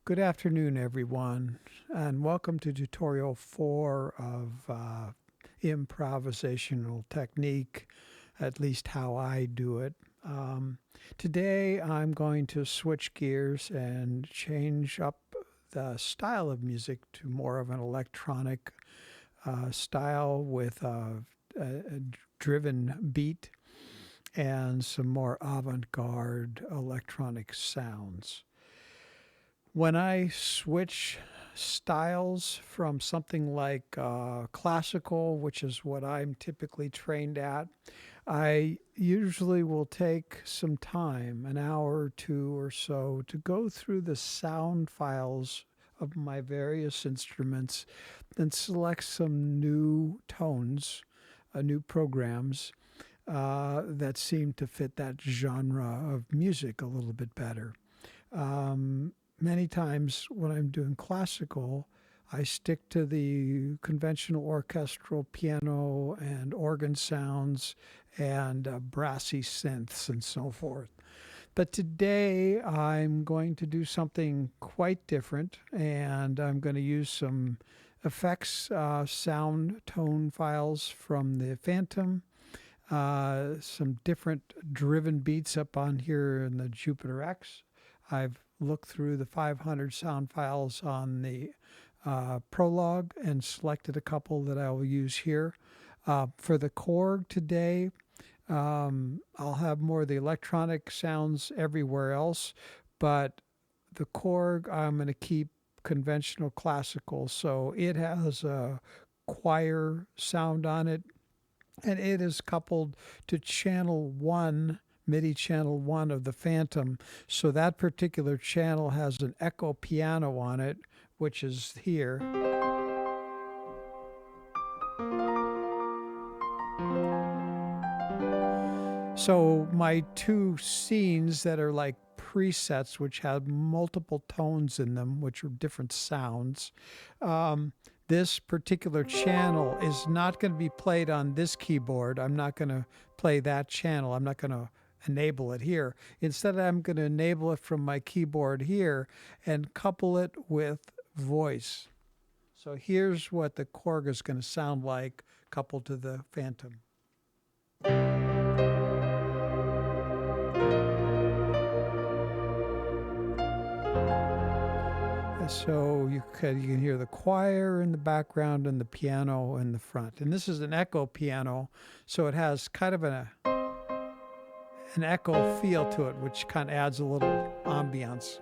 Good afternoon, everyone, and welcome to tutorial 4 of improvisational technique, at least how I do it. Today I'm going to switch gears and change up the style of music to more of an electronic style with a driven beat and some more avant-garde electronic sounds. When I switch styles from something like classical, which is what I'm typically trained at, I usually will take some time, an hour or two or so, to go through the sound files of my various instruments and select some new tones, new programs that seem to fit that genre of music a little bit better. Many times when I'm doing classical, I stick to the conventional orchestral piano and organ sounds and brassy synths and so forth. But today I'm going to do something quite different, and I'm going to use some effects sound tone files from the Fantom, some different driven beats up on here in the Jupiter X. I've looked through the 500 sound files on the Prologue and selected a couple that I will use here. For the Korg today, I'll have more of the electronic sounds everywhere else, but the Korg I'm going to keep conventional classical, so it has a choir sound on it, and it is coupled to channel 1, MIDI channel 1 of the Fantom. So that particular channel has an echo piano on it, which is here. So my two scenes that are like presets, which have multiple tones in them, which are different sounds, this particular channel is not going to be played on this keyboard. I'm not going to play that channel. I'm not going to enable it here. Instead, I'm going to enable it from my keyboard here and couple it with voice. So here's what the Korg is going to sound like coupled to the Fantom. So you can hear the choir in the background and the piano in the front. And this is an echo piano, so it has kind of an echo feel to it, which kind of adds a little ambiance.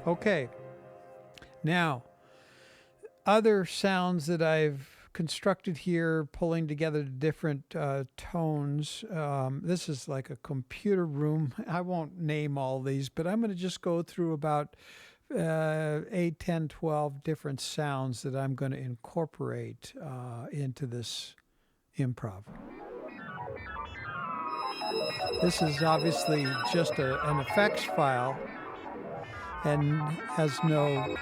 Okay, now other sounds that I've constructed here, pulling together different tones. This is like a computer room. I won't name all these, but I'm going to just go through about 8, 10, 12 different sounds that I'm going to incorporate into this improv. This is obviously just an effects file and has no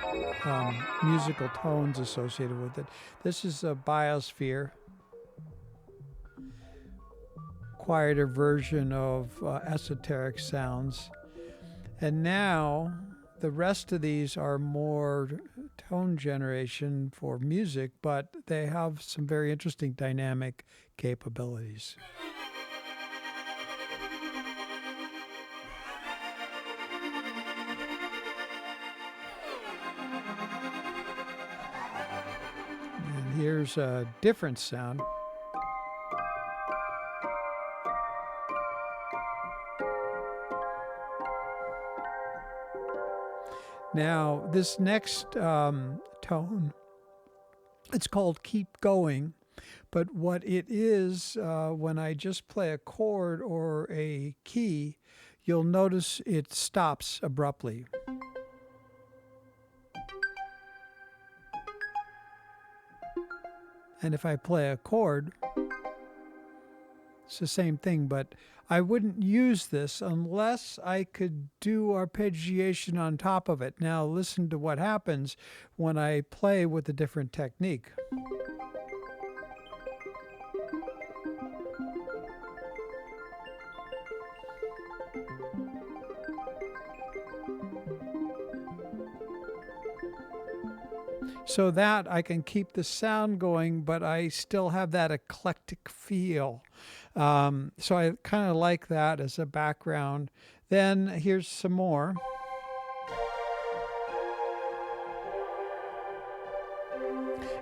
musical tones associated with it. This is a biosphere, quieter version of esoteric sounds. And now the rest of these are more tone generation for music, but they have some very interesting dynamic capabilities. And here's a different sound. Now, this next tone, it's called Keep Going, but what it is, when I just play a chord or a key, you'll notice it stops abruptly. And if I play a chord, it's the same thing, but I wouldn't use this unless I could do arpeggiation on top of it. Now listen to what happens when I play with a different technique. so that I can keep the sound going, but I still have that eclectic feel. So I kind of like that as a background. Then here's some more.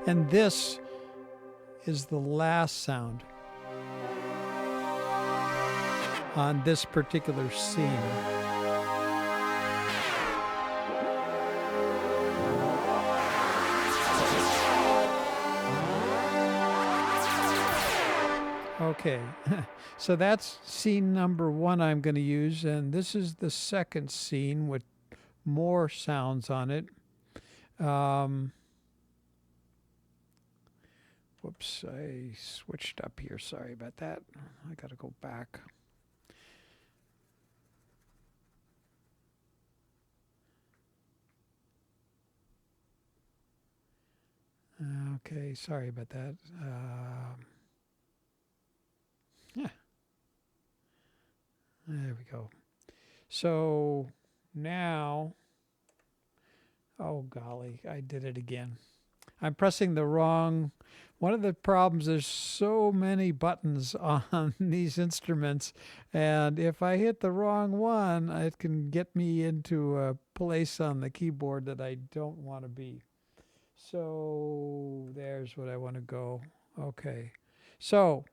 And this is the last sound on this particular scene. Okay, so that's scene number 1 I'm going to use, and this is the second scene with more sounds on it. Whoops, I switched up here. Sorry about that. I got to go back. Okay, sorry about that. Yeah. There we go. So now, oh golly, I did it again. I'm pressing the wrong. One of the problems, there's so many buttons on these instruments, and if I hit the wrong one, it can get me into a place on the keyboard that I don't want to be. So there's what I want to go. Okay. So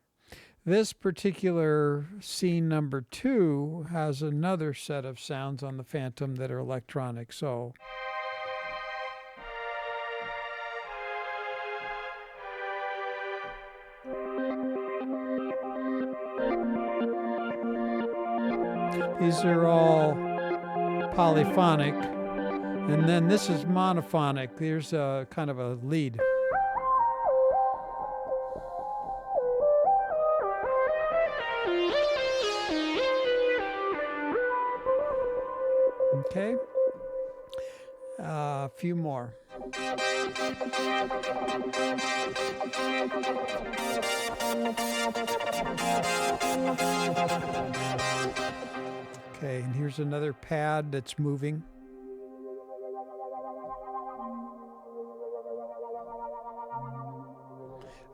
this particular scene number 2 has another set of sounds on the Fantom that are electronic. So these are all polyphonic, and then this is monophonic. There's a kind of a lead. Okay, a few more. Okay, and here's another pad that's moving.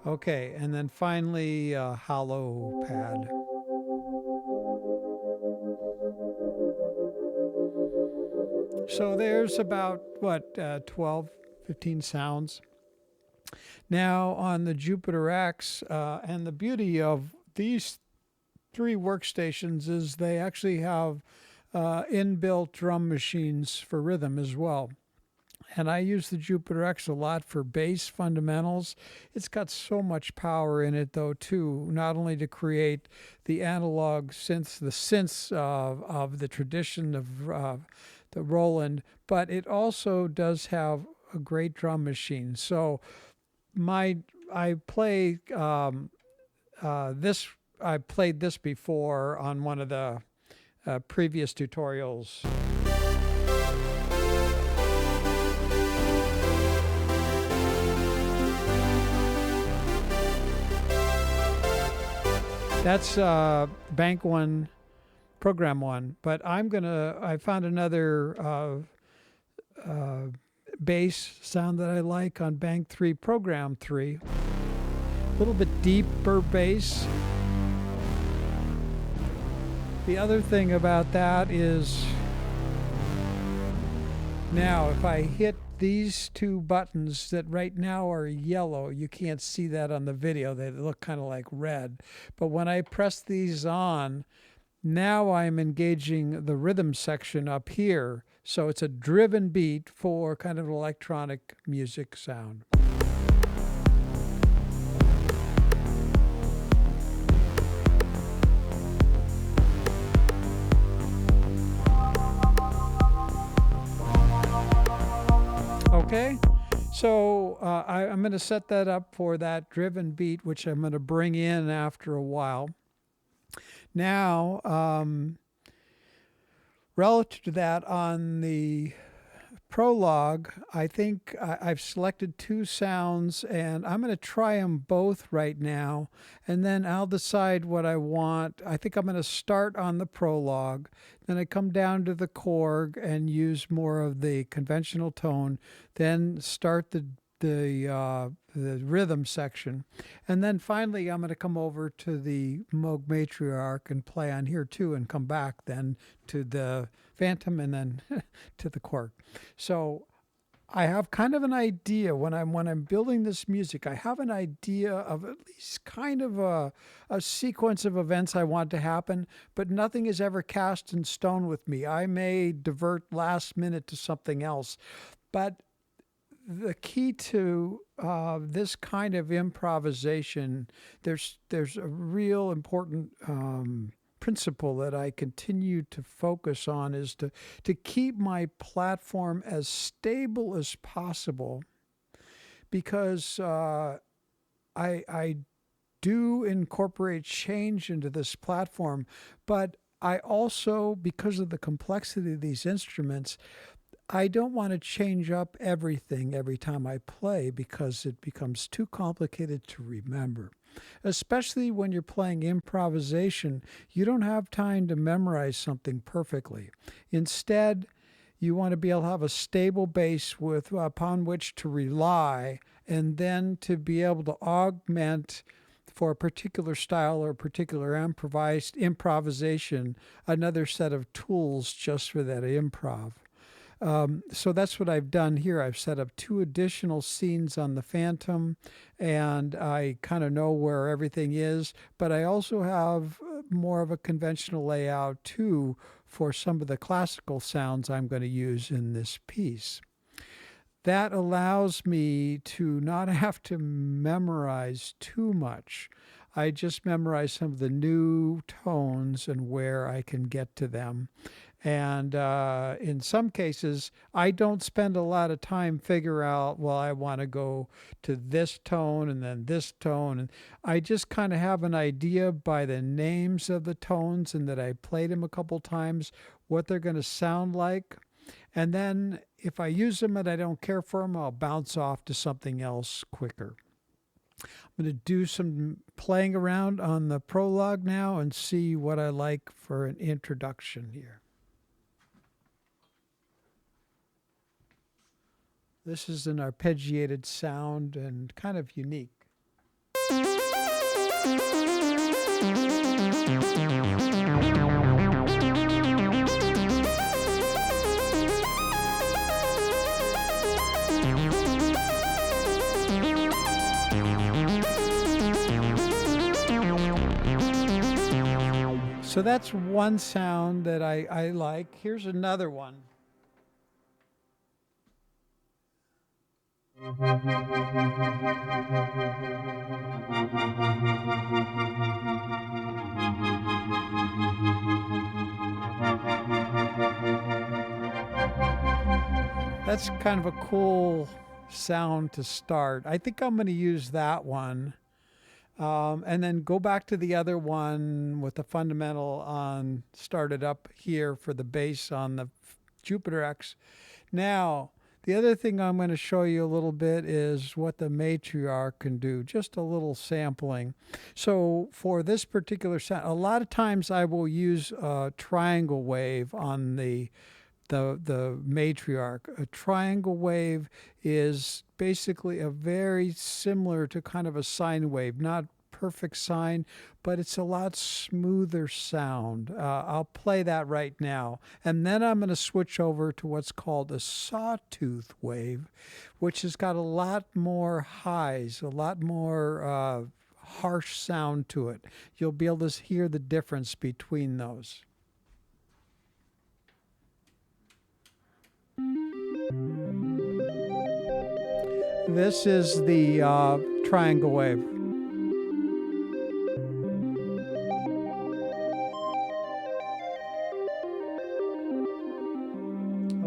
Okay, and then finally a hollow pad. So there's about, what, 12, 15 sounds. Now on the Jupiter X, and the beauty of these 3 workstations is they actually have inbuilt drum machines for rhythm as well. And I use the Jupiter X a lot for bass fundamentals. It's got so much power in it, though, too, not only to create the analog synths, the synths of the tradition of the Roland, but it also does have a great drum machine. So I play this. I played this before on one of the previous tutorials. That's Bank 1, Program 1, but I found another bass sound that I like on Bank 3, Program 3. A little bit deeper bass. The other thing about that is, now if I hit these 2 buttons that right now are yellow, you can't see that on the video, they look kind of like red, but when I press these on, now I'm engaging the rhythm section up here, so it's a driven beat for kind of an electronic music sound. Okay, so I'm going to set that up for that driven beat, which I'm going to bring in after a while. Now, relative to that, on the Prologue, I think I've selected two sounds, and I'm going to try them both right now, and then I'll decide what I want. I think I'm going to start on the Prologue, then I come down to the Korg and use more of the conventional tone, then start the rhythm section, and then finally I'm going to come over to the Moog Matriarch and play on here too, and come back then to the Fantom and then to the Korg. So I have kind of an idea when I'm building this music. I have an idea of at least kind of a sequence of events I want to happen, but nothing is ever cast in stone with me. I may divert last minute to something else, but the key to this kind of improvisation, there's a real important principle that I continue to focus on, is to keep my platform as stable as possible, because I do incorporate change into this platform, but I also, because of the complexity of these instruments, I don't want to change up everything every time I play, because it becomes too complicated to remember. Especially when you're playing improvisation, you don't have time to memorize something perfectly. Instead, you want to be able to have a stable base upon which to rely, and then to be able to augment for a particular style or a particular improvisation, another set of tools just for that improv. So that's what I've done here. I've set up two additional scenes on the Fantom, and I kind of know where everything is, but I also have more of a conventional layout too for some of the classical sounds I'm going to use in this piece. That allows me to not have to memorize too much. I just memorize some of the new tones and where I can get to them. And in some cases, I don't spend a lot of time figure out, well, I want to go to this tone and then this tone. And I just kind of have an idea by the names of the tones, and that I played them a couple times, what they're going to sound like. And then if I use them and I don't care for them, I'll bounce off to something else quicker. I'm going to do some playing around on the Prologue now and see what I like for an introduction here. This is an arpeggiated sound and kind of unique. So that's one sound that I like. Here's another one. That's kind of a cool sound to start. I think I'm going to use that one. And then go back to the other one with the fundamental on, started up here for the bass on the Jupiter X. Now, the other thing I'm going to show you a little bit is what the Matriarch can do, just a little sampling. So for this particular sound, a lot of times I will use a triangle wave on the Matriarch. A triangle wave is basically a very similar to kind of a sine wave, not perfect sine, but it's a lot smoother sound. I'll play that right now. And then I'm going to switch over to what's called a sawtooth wave, which has got a lot more highs, a lot more harsh sound to it. You'll be able to hear the difference between those. This is the triangle wave.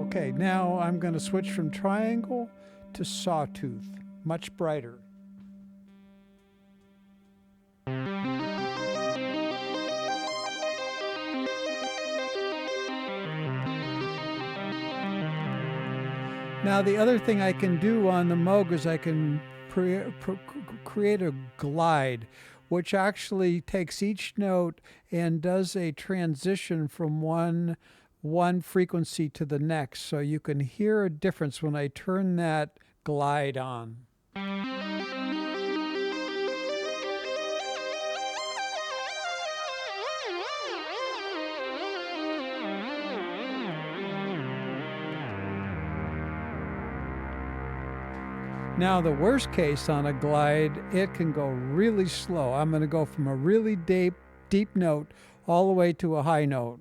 Okay, now I'm going to switch from triangle to sawtooth, much brighter. Now the other thing I can do on the Moog is I can create a glide, which actually takes each note and does a transition from one frequency to the next. So you can hear a difference when I turn that glide on. Now, the worst case on a glide, it can go really slow. I'm going to go from a really deep note all the way to a high note.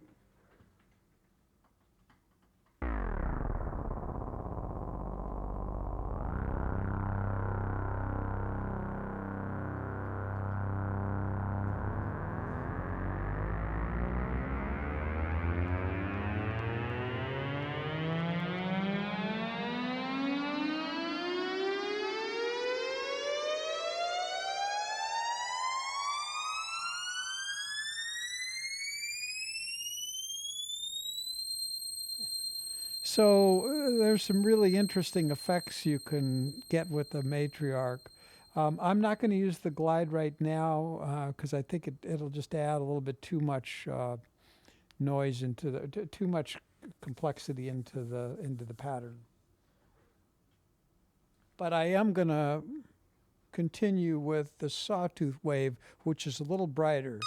So there's some really interesting effects you can get with the Matriarch. I'm not going to use the glide right now because I think it'll just add a little bit too much noise into too much complexity into the pattern. But I am going to continue with the sawtooth wave, which is a little brighter.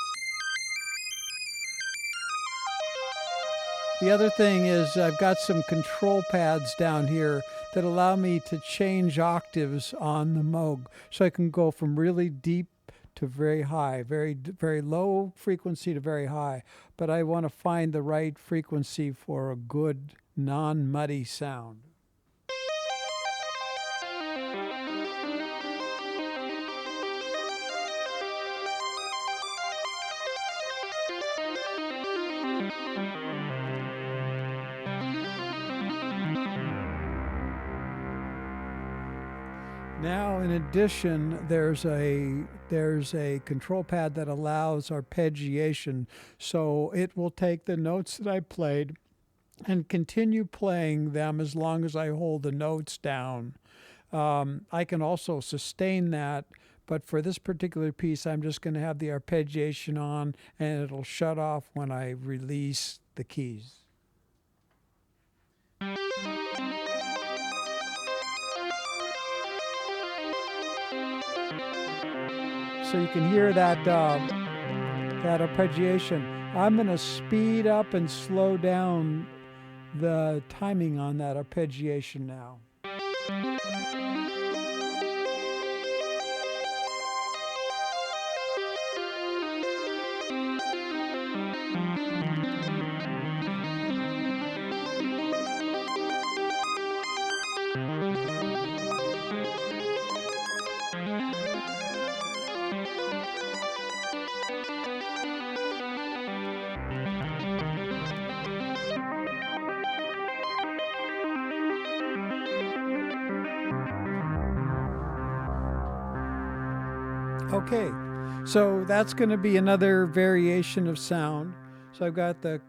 The other thing is I've got some control pads down here that allow me to change octaves on the Moog. So I can go from really deep to very high, very low frequency to very high. But I want to find the right frequency for a good non-muddy sound. Now, in addition, there's a control pad that allows arpeggiation, so it will take the notes that I played and continue playing them as long as I hold the notes down. I can also sustain that, but for this particular piece, I'm just going to have the arpeggiation on, and it'll shut off when I release the keys. So you can hear that arpeggiation. I'm going to speed up and slow down the timing on that arpeggiation now. Okay, so that's going to be another variation of sound. So I've got the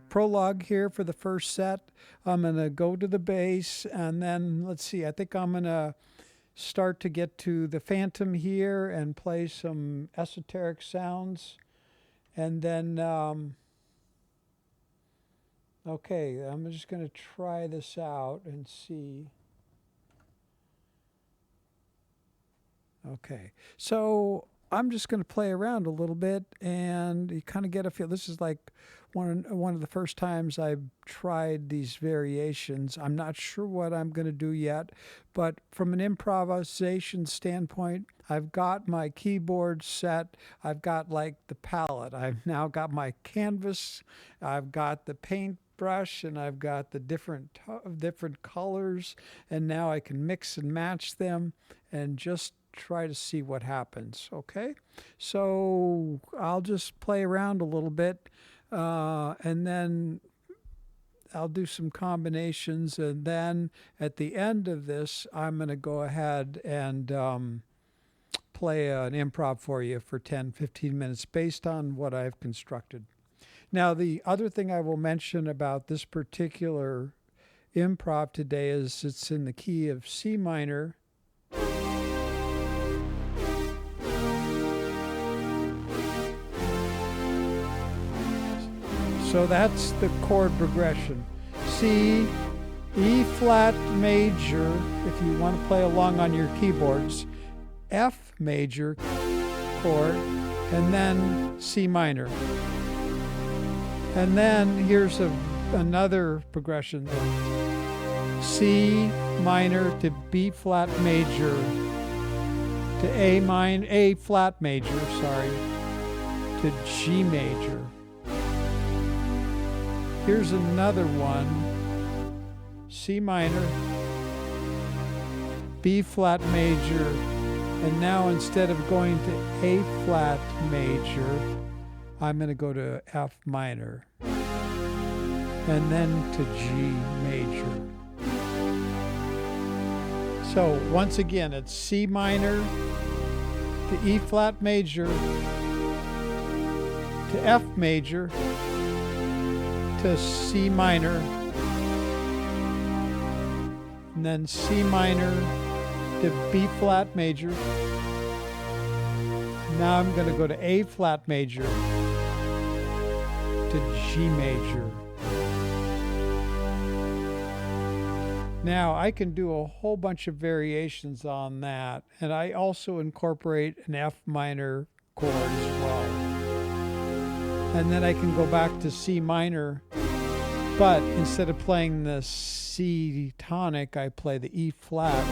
Prologue here for the first set. I'm going to go to the bass, and then, let's see, I think I'm going to start to get to the Fantom here and play some esoteric sounds. And then, okay, I'm just going to try this out and see. Okay, so I'm just going to play around a little bit, and you kind of get a feel. This is like one of the first times I've tried these variations. I'm not sure what I'm going to do yet, but from an improvisation standpoint, I've got my keyboard set. I've got like the palette. I've now got my canvas. I've got the paintbrush, and I've got the different colors, and now I can mix and match them and just try to see what happens. Okay, so I'll just play around a little bit, and then I'll do some combinations, and then at the end of this I'm going to go ahead and play an improv for you for 10-15 minutes based on what I've constructed. Now, the other thing I will mention about this particular improv today is it's in the key of C minor. So that's the chord progression. C, E flat major, if you want to play along on your keyboards, F major chord, and then C minor. And then here's another progression. C minor to B flat major to A flat major, to G major. Here's another one. C minor, B flat major, and now instead of going to A flat major, I'm going to go to F minor, and then to G major. So once again, it's C minor to E flat major to F major to C minor, and then C minor to B flat major. Now I'm going to go to A flat major to G major. Now I can do a whole bunch of variations on that, and I also incorporate an F minor chord as well. And then I can go back to C minor, but instead of playing the C tonic, I play the E flat,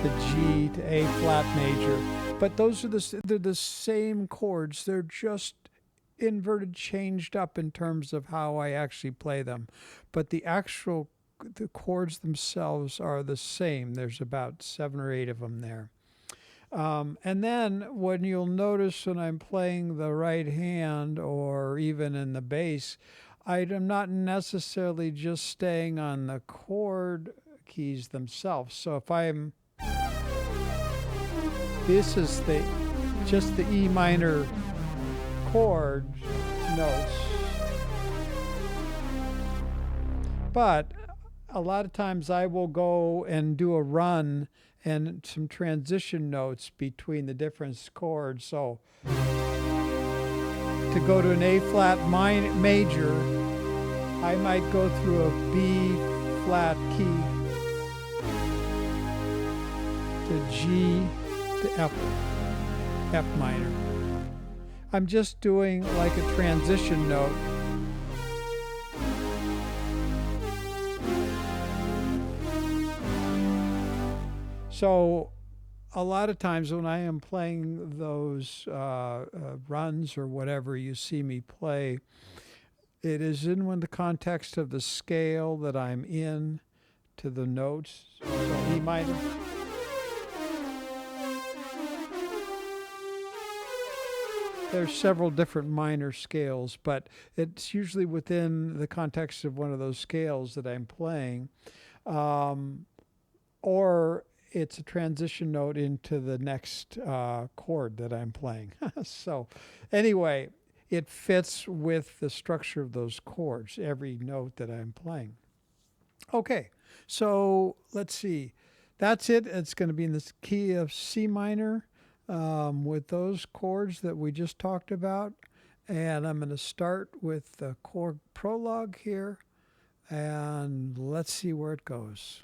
the G to A flat major. But those are they're the same chords. They're just inverted, changed up in terms of how I actually play them. But the chords themselves are the same. There's about 7 or 8 of them there. And then when you'll notice when I'm playing the right hand or even in the bass, I'm not necessarily just staying on the chord keys themselves. So if this is just the E minor chord notes. But a lot of times I will go and do a run and some transition notes between the different chords. So to go to an A flat major, I might go through a B flat key to G to F minor. I'm just doing like a transition note. So a lot of times when I am playing those runs or whatever you see me play, it is in the context of the scale that I'm in to the notes. So E minor. There's several different minor scales, but it's usually within the context of one of those scales that I'm playing. Or it's a transition note into the next chord that I'm playing. So anyway, it fits with the structure of those chords, every note that I'm playing. Okay, so let's see. That's it. It's going to be in the key of C minor with those chords that we just talked about. And I'm going to start with the Korg Prologue here, and let's see where it goes.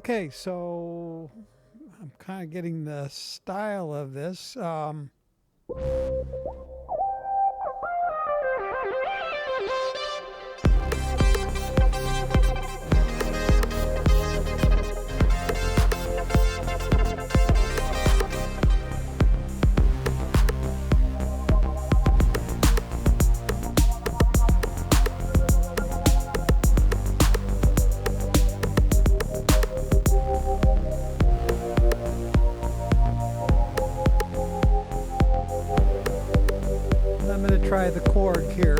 Okay, so I'm kind of getting the style of this. I'm going to try the Korg here.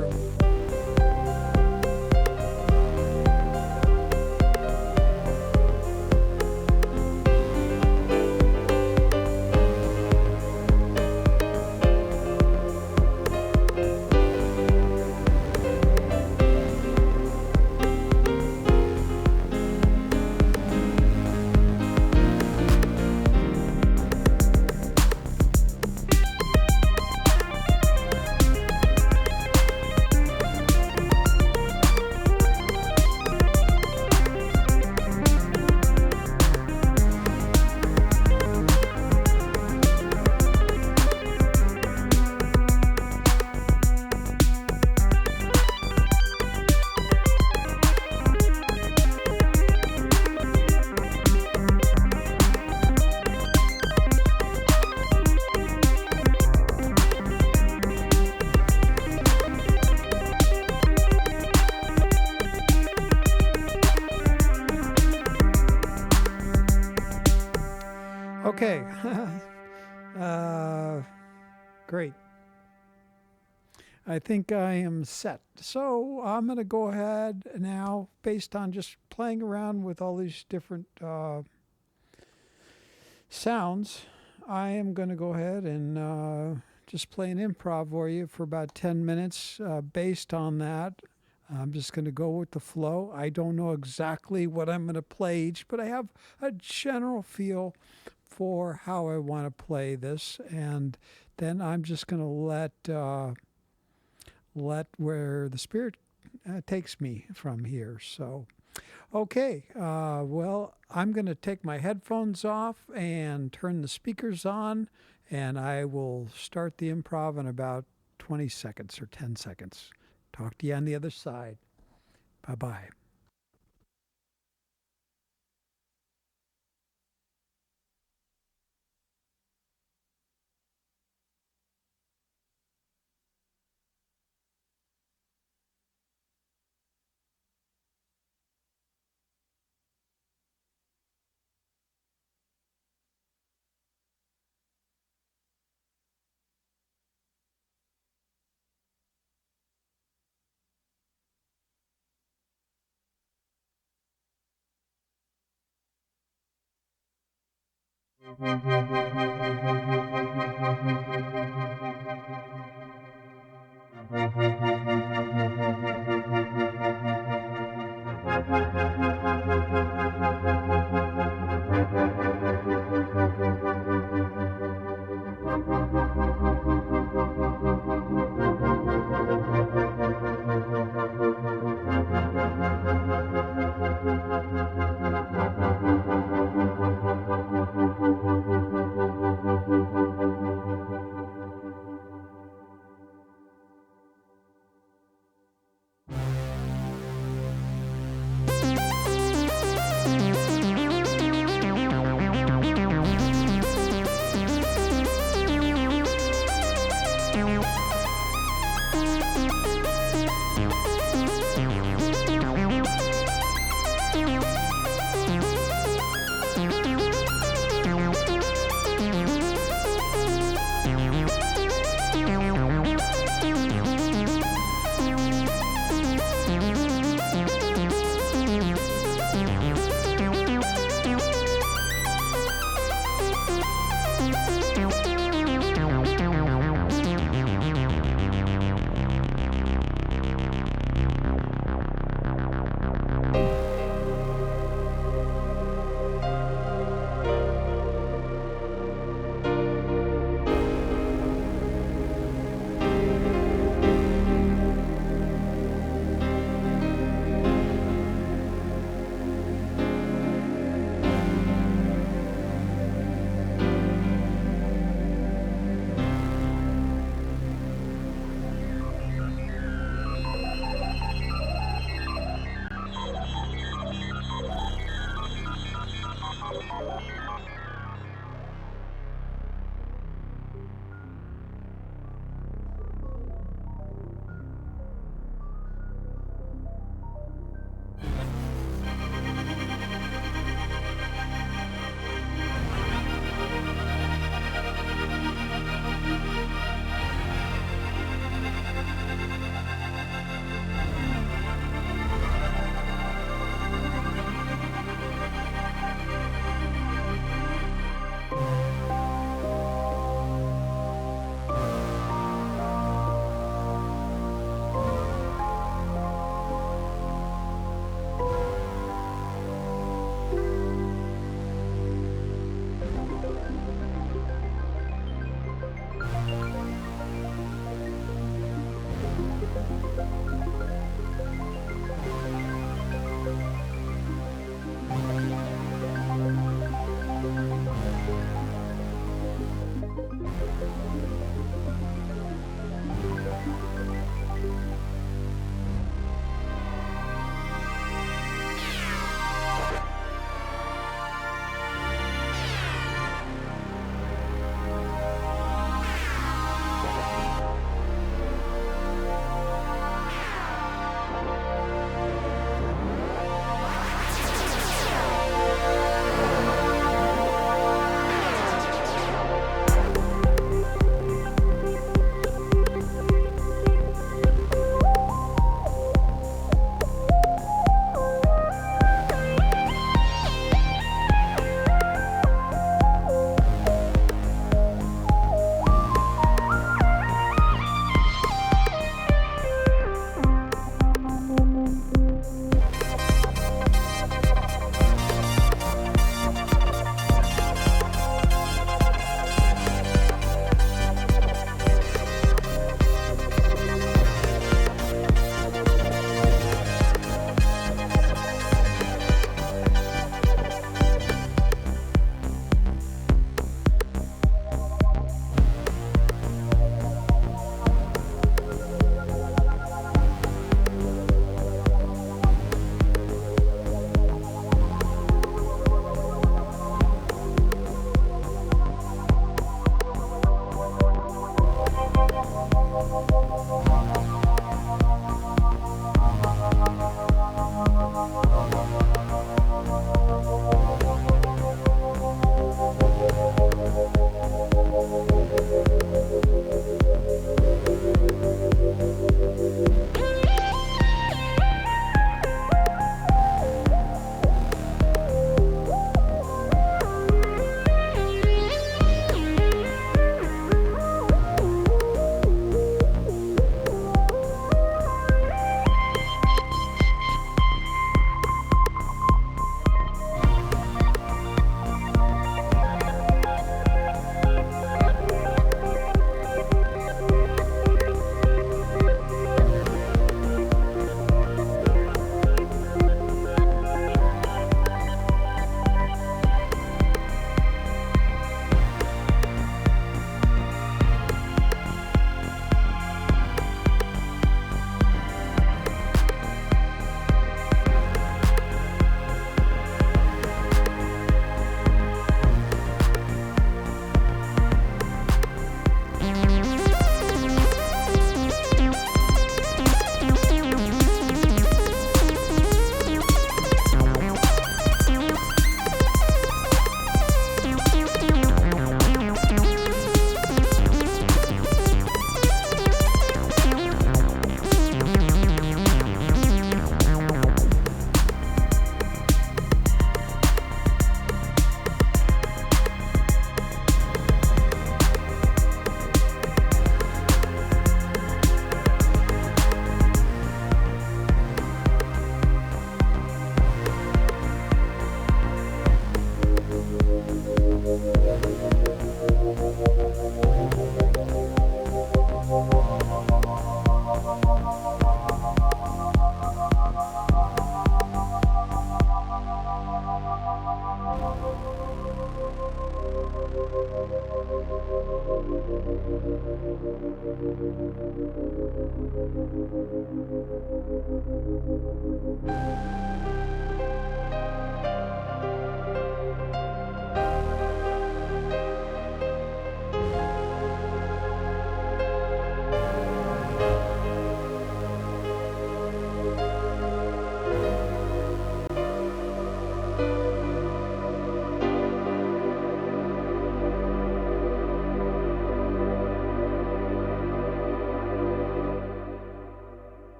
Okay. Great. I think I am set. So I'm going to go ahead now, based on just playing around with all these different sounds. I am going to go ahead and just play an improv for you for about 10 minutes based on that. I'm just going to go with the flow. I don't know exactly what I'm going to play each, but I have a general feel for how I want to play this, and then I'm just going to let where the spirit takes me from here. So, okay, well, I'm going to take my headphones off and turn the speakers on, and I will start the improv in about 20 seconds or 10 seconds. Talk to you on the other side. Bye-bye.